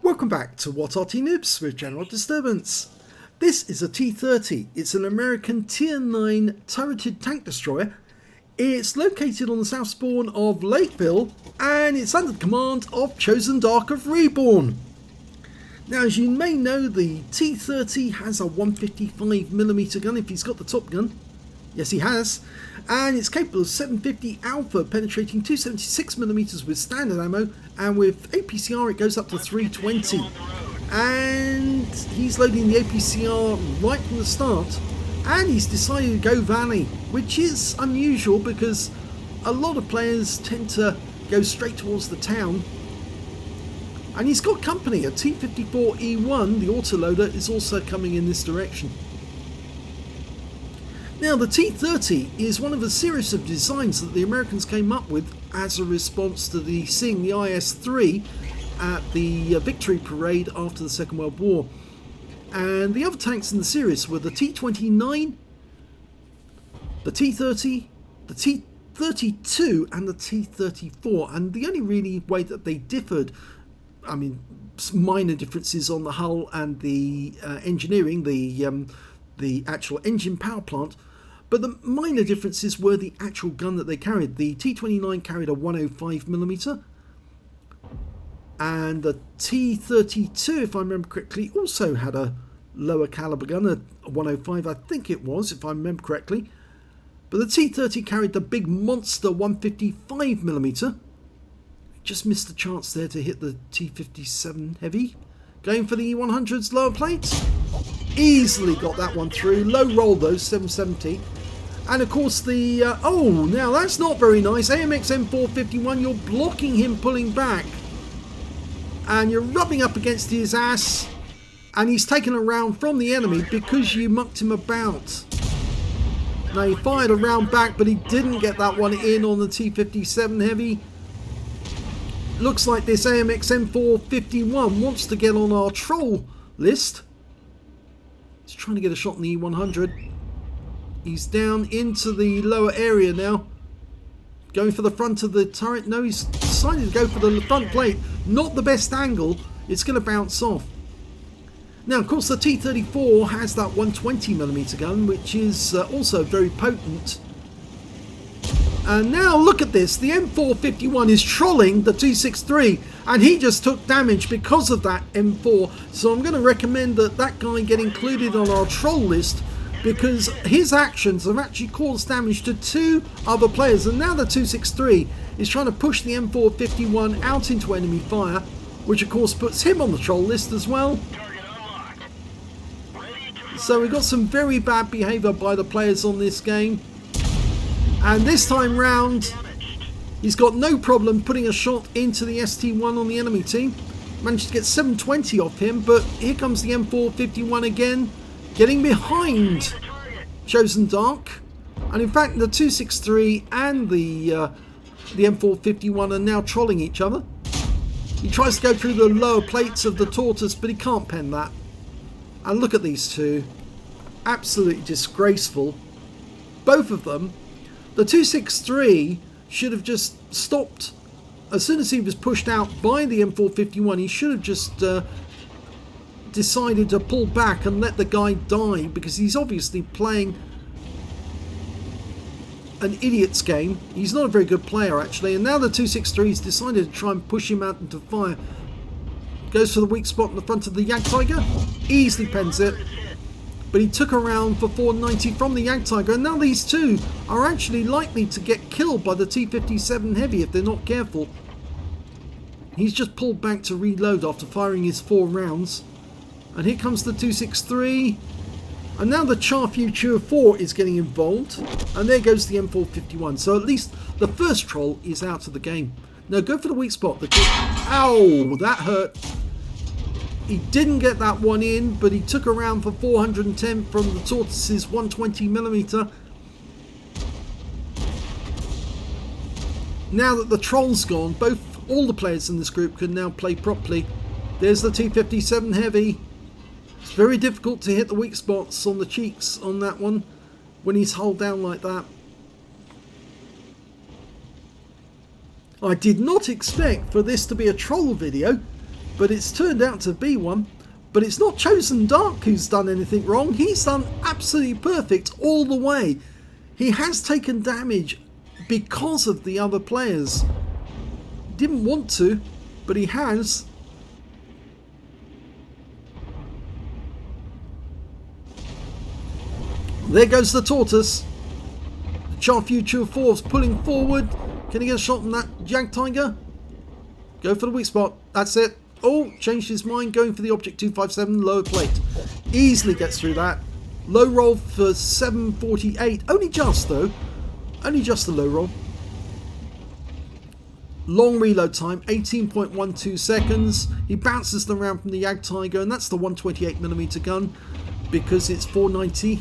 Welcome back to What Arty Noobs with General Disturbance. This is a T30. It's an American Tier 9 turreted tank destroyer. It's located on the south spawn of Lakeville and it's under the command of ChoosenDark of REBRN. Now, as you may know, the T30 has a 155mm gun if he's got the top gun. Yes, he has. And it's capable of 750 alpha, penetrating 276mm with standard ammo, and with APCR it goes up to 320. And he's loading the APCR right from the start, and he's decided to go valley, which is unusual because a lot of players tend to go straight towards the town. And he's got company. A T54E1, the autoloader, is also coming in this direction. Now, the T30 is one of a series of designs that the Americans came up with as a response to seeing the IS-3 at the Victory Parade after the Second World War. And the other tanks in the series were the T29, the T30, the T32 and the T34. And the only really way that they differed, I mean, minor differences on the hull and the engineering, the actual engine power plant, but the minor differences were the actual gun that they carried. The T29 carried a 105mm, and the T32, if I remember correctly, also had a lower caliber gun, a 105 I think it was, if I remember correctly. But the T30 carried the big monster 155mm. Just missed the chance there to hit the T57 heavy. Going for the E100's lower plate. Easily got that one through. Low roll though, 770. And of course the oh, now that's not very nice. AMX M451, you're blocking him pulling back, and you're rubbing up against his ass, and he's taken a round from the enemy because you mucked him about. Now, he fired a round back, but he didn't get that one in on the T57 heavy. Looks like this AMX M451 wants to get on our troll list. He's trying to get a shot on the E100. He's down into the lower area now. Going for the front of the turret. No, he's decided to go for the front plate. Not the best angle. It's going to bounce off. Now, of course, the T34 has that 120mm gun, which is also very potent. And now look at this. The M451 is trolling the 263, and he just took damage because of that M4. So I'm going to recommend that guy get included on our troll list, because his actions have actually caused damage to two other players. And now the 263 is trying to push the M451 out into enemy fire, which of course puts him on the troll list as well. So we've got some very bad behaviour by the players on this game. And this time round, he's got no problem putting a shot into the ST1 on the enemy team. Managed to get 720 off him, but here comes the M451 again, getting behind ChoosenDark. And in fact, the 263 and the M451 are now trolling each other. He tries to go through the lower plates of the tortoise, but he can't pen that. And look at these two. Absolutely disgraceful. Both of them. The 263 should have just stopped. As soon as he was pushed out by the M451, he should have just decided to pull back and let the guy die, because he's obviously playing an idiot's game. He's not a very good player, actually. And now the 263's decided to try and push him out into fire. Goes for the weak spot in the front of the Jagdtiger. Easily pens it. But he took a round for 490 from the Jagdtiger. And now these two are actually likely to get killed by the T57 heavy if they're not careful. He's just pulled back to reload after firing his 4 rounds. And here comes the 263. And now the Char Future 4 is getting involved. And there goes the M451. So at least the first troll is out of the game. Now go for the weak spot. Ow, that hurt. He didn't get that one in, but he took a round for 410 from the Tortoise's 120mm. Now that the troll's gone, all the players in this group can now play properly. There's the T57 heavy. It's very difficult to hit the weak spots on the cheeks on that one when he's hull down like that. I did not expect for this to be a troll video, but it's turned out to be one. But it's not ChoosenDark who's done anything wrong. He's done absolutely perfect all the way. He has taken damage because of the other players. Didn't want to, but he has. There goes the tortoise. The Char Future Force pulling forward. Can he get a shot on that Jag Tiger? Go for the weak spot. That's it. Oh, changed his mind, going for the Object 257 lower plate. Easily gets through that. Low roll for 748. Only just though. Only just a low roll. Long reload time, 18.12 seconds. He bounces them around from the Jag Tiger, and that's the 128mm gun because it's 490.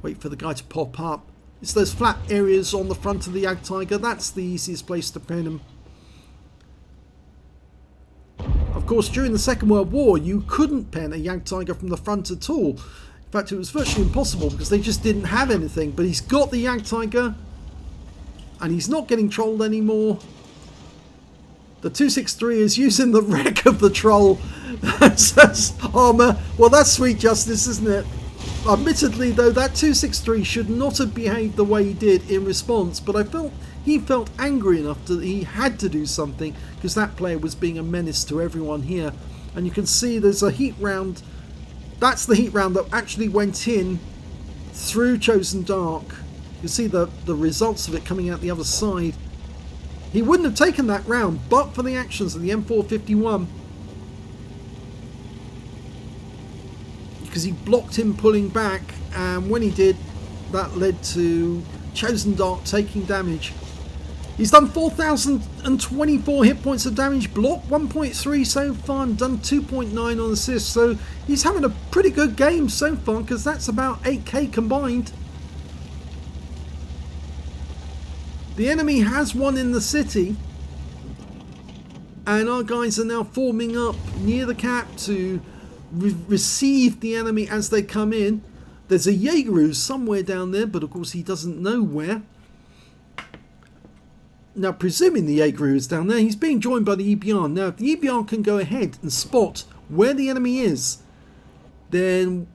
Wait for the guy to pop up. It's those flat areas on the front of the Jag Tiger. That's the easiest place to pin him. Of course, during the Second World War, you couldn't pen a Jag Tiger from the front at all. In fact, it was virtually impossible because they just didn't have anything. But he's got the Jag Tiger, and he's not getting trolled anymore. The 263 is using the wreck of the troll as armour. Well, that's sweet justice, isn't it? Admittedly, though, that 263 should not have behaved the way he did in response, but I felt he felt angry enough that he had to do something because that player was being a menace to everyone here. And you can see there's a heat round. That's the heat round that actually went in through ChoosenDark. You see the results of it coming out the other side. He wouldn't have taken that round but for the actions of the M451. Because he blocked him pulling back, and when he did, that led to ChoosenDark taking damage. He's done 4,024 hit points of damage, blocked 1.3 so far, and done 2.9 on assists. So he's having a pretty good game so far, because that's about 8k combined. The enemy has won in the city, and our guys are now forming up near the cap to receive the enemy as they come in. There's a Jaeger somewhere down there, but of course he doesn't know where. Now, presuming the Jaeger is down there, he's being joined by the EBR. Now, if the EBR can go ahead and spot where the enemy is, then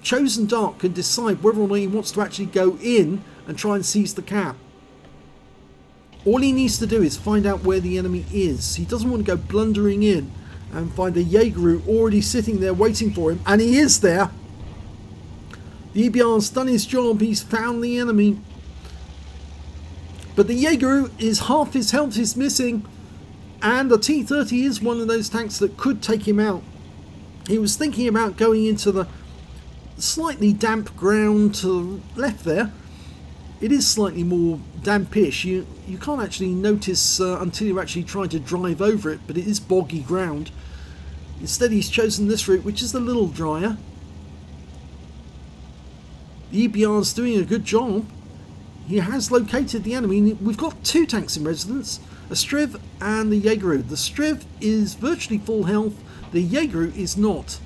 ChoosenDark can decide whether or not he wants to actually go in and try and seize the cap. All he needs to do is find out where the enemy is. He doesn't want to go blundering in and find the Jaeger already sitting there waiting for him, and he is there. The EBR's done his job, he's found the enemy. But the Jaeger is half his health is missing, and the T30 is one of those tanks that could take him out. He was thinking about going into the slightly damp ground to the left there. It is slightly more dampish. You can't actually notice until you're actually trying to drive over it, but it is boggy ground. Instead, he's chosen this route, which is a little drier. The EBR's doing a good job. He has located the enemy. We've got two tanks in residence, a Striv and the Jaeger. The Striv is virtually full health, the Jaeger is not.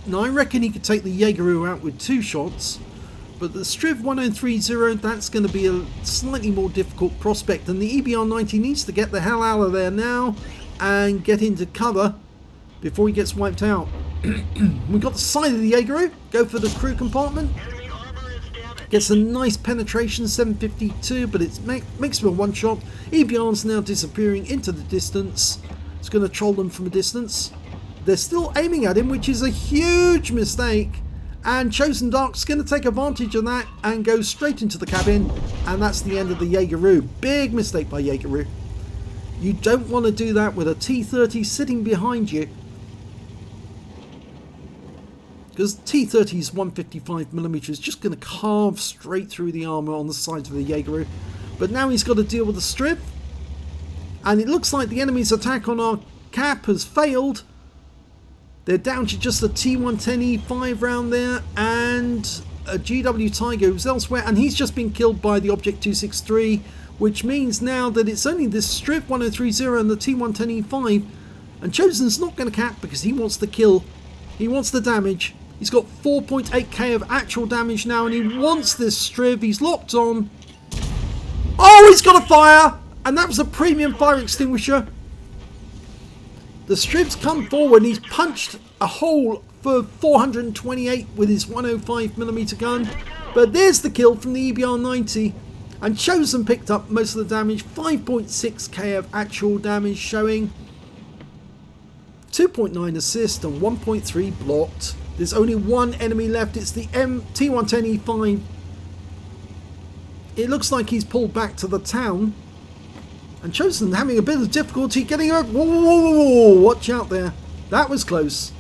Now, I reckon he could take the Jaeger out with 2 shots, but the Striv 1030, that's going to be a slightly more difficult prospect, and the EBR-90 needs to get the hell out of there now and get into cover before he gets wiped out. We've got the side of the Jaeger, go for the crew compartment. Gets a nice penetration, 752, but it makes him a one-shot. EBR's now disappearing into the distance. It's going to troll them from a distance. They're still aiming at him, which is a huge mistake. And ChoosenDark's going to take advantage of that and go straight into the cabin. And that's the end of the Jaeger. Big mistake by Jaeger. You don't want to do that with a T30 sitting behind you, because T30's 155mm is just going to carve straight through the armour on the sides of the Jaeger. But now he's got to deal with the Strip, and it looks like the enemy's attack on our cap has failed. They're down to just a T110E5 round there, and a GW Tiger who's elsewhere, and he's just been killed by the Object 263, which means now that it's only this Strip 1030 and the T110E5, and Chosen's not going to cap because he wants the kill, he wants the damage. He's got 4.8k of actual damage now, and he wants this Striv. He's locked on. Oh, he's got a fire! And that was a premium fire extinguisher. The strips come forward and he's punched a hole for 428 with his 105mm gun. But there's the kill from the EBR-90. And Chosen picked up most of the damage. 5.6k of actual damage, showing 2.9 assist and 1.3 blocked. There's only one enemy left. It's the T110E5. It looks like he's pulled back to the town. And Chosen having a bit of difficulty getting over. Whoa, whoa, whoa, whoa, watch out there. That was close.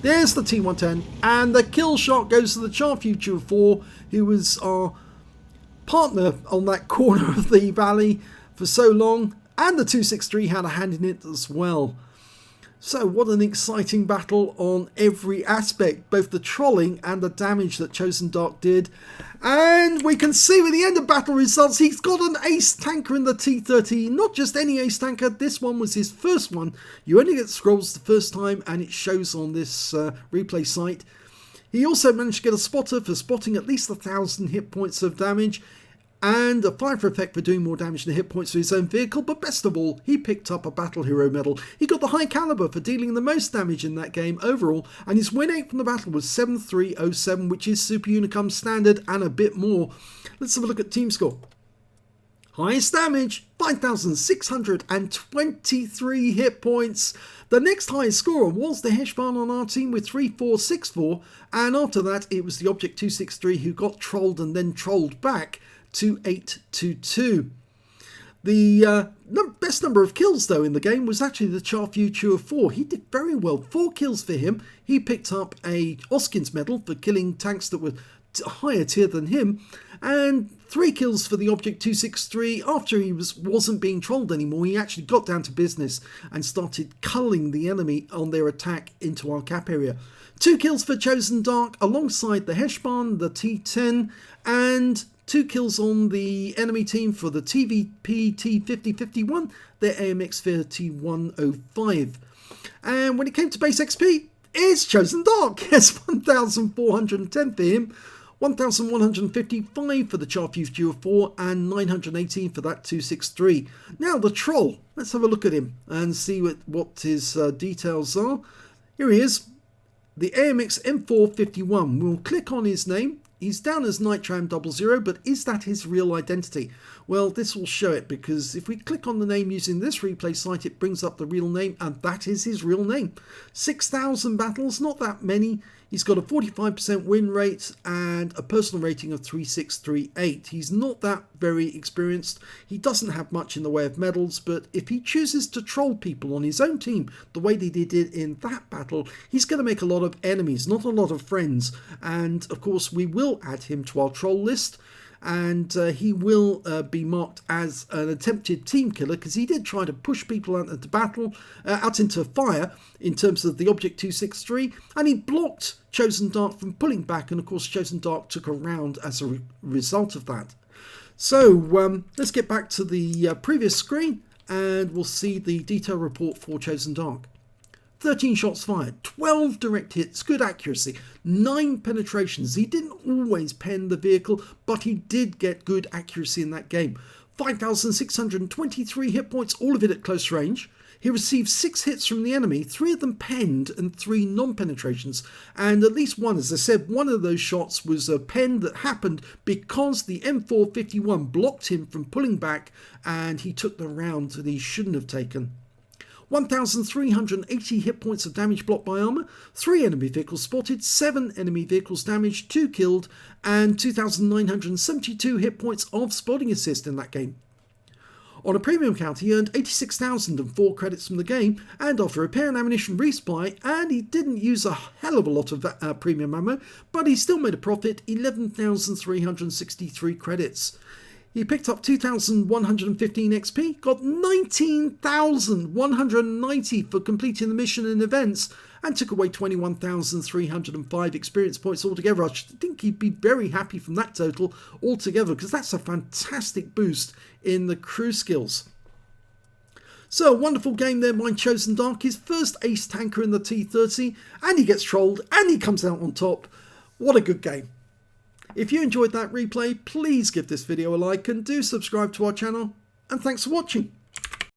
There's the T110. And the kill shot goes to the Future 4, who was our partner on that corner of the valley for so long. And the 263 had a hand in it as well. So what an exciting battle on every aspect, both the trolling and the damage that ChoosenDark did. And we can see with the end of battle results, he's got an ace tanker in the T30. Not just any ace tanker, this one was his first one. You only get scrolls the first time and it shows on this replay site. He also managed to get a spotter for spotting at least 1,000 hit points of damage. And a fire effect for doing more damage than hit points to his own vehicle, but best of all, he picked up a Battle Hero medal. He got the high caliber for dealing the most damage in that game overall, and his win rate from the battle was 7307, which is Super Unicum standard and a bit more. Let's have a look at team score. Highest damage, 5,623 hit points. The next highest scorer was the Heshbarn on our team with 3464, and after that it was the Object 263 who got trolled and then trolled back to 822. The best number of kills though in the game was actually the Future 4. He did very well. 4 kills for him. He picked up a Oskins medal for killing tanks that were higher tier than him, and 3 kills for the Object 263. After he wasn't being trolled anymore, he actually got down to business and started culling the enemy on their attack into our cap area. 2 kills for ChoosenDark alongside the Heshbarn, the T10, and 2 kills on the enemy team for the TVP T5051, their AMX 3105. And when it came to base XP, it's ChoosenDark. Yes, 1,410 for him, 1,155 for the Future 4, and 918 for that 263. Now the troll, let's have a look at him and see what his details are. Here he is, the AMX M451. We'll click on his name. He's down as Nitram 00, but is that his real identity? Well, this will show it, because if we click on the name using this replay site, it brings up the real name, and that is his real name. 6,000 battles, not that many. He's got a 45% win rate and a personal rating of 3638. He's not that very experienced. He doesn't have much in the way of medals, but if he chooses to troll people on his own team the way they did it in that battle, he's going to make a lot of enemies, not a lot of friends. And of course, we will add him to our troll list. And he will be marked as an attempted team killer, because he did try to push people out into battle, out into fire in terms of the Object 263, and he blocked ChoosenDark from pulling back, and of course ChoosenDark took a round as a result of that. So let's get back to the previous screen and we'll see the detailed report for ChoosenDark. 13 shots fired, 12 direct hits, good accuracy, 9 penetrations. He didn't always pen the vehicle, but he did get good accuracy in that game. 5,623 hit points, all of it at close range. He received 6 hits from the enemy, 3 of them penned and 3 non-penetrations. And at least one, as I said, one of those shots was a pen that happened because the M451 blocked him from pulling back, and he took the round that he shouldn't have taken. 1,380 hit points of damage blocked by armour, 3 enemy vehicles spotted, 7 enemy vehicles damaged, 2 killed, and 2,972 hit points of spotting assist in that game. On a premium count, he earned 86,004 credits from the game, and after repair and ammunition resupply, and he didn't use a hell of a lot of premium ammo, but he still made a profit, 11,363 credits. He picked up 2,115 XP, got 19,190 for completing the mission and events, and took away 21,305 experience points altogether. I think he'd be very happy from that total altogether, because that's a fantastic boost in the crew skills. So, a wonderful game there by ChoosenDark, his first ace tanker in the T30, and he gets trolled, and he comes out on top. What a good game. If you enjoyed that replay, please give this video a like and do subscribe to our channel, and thanks for watching.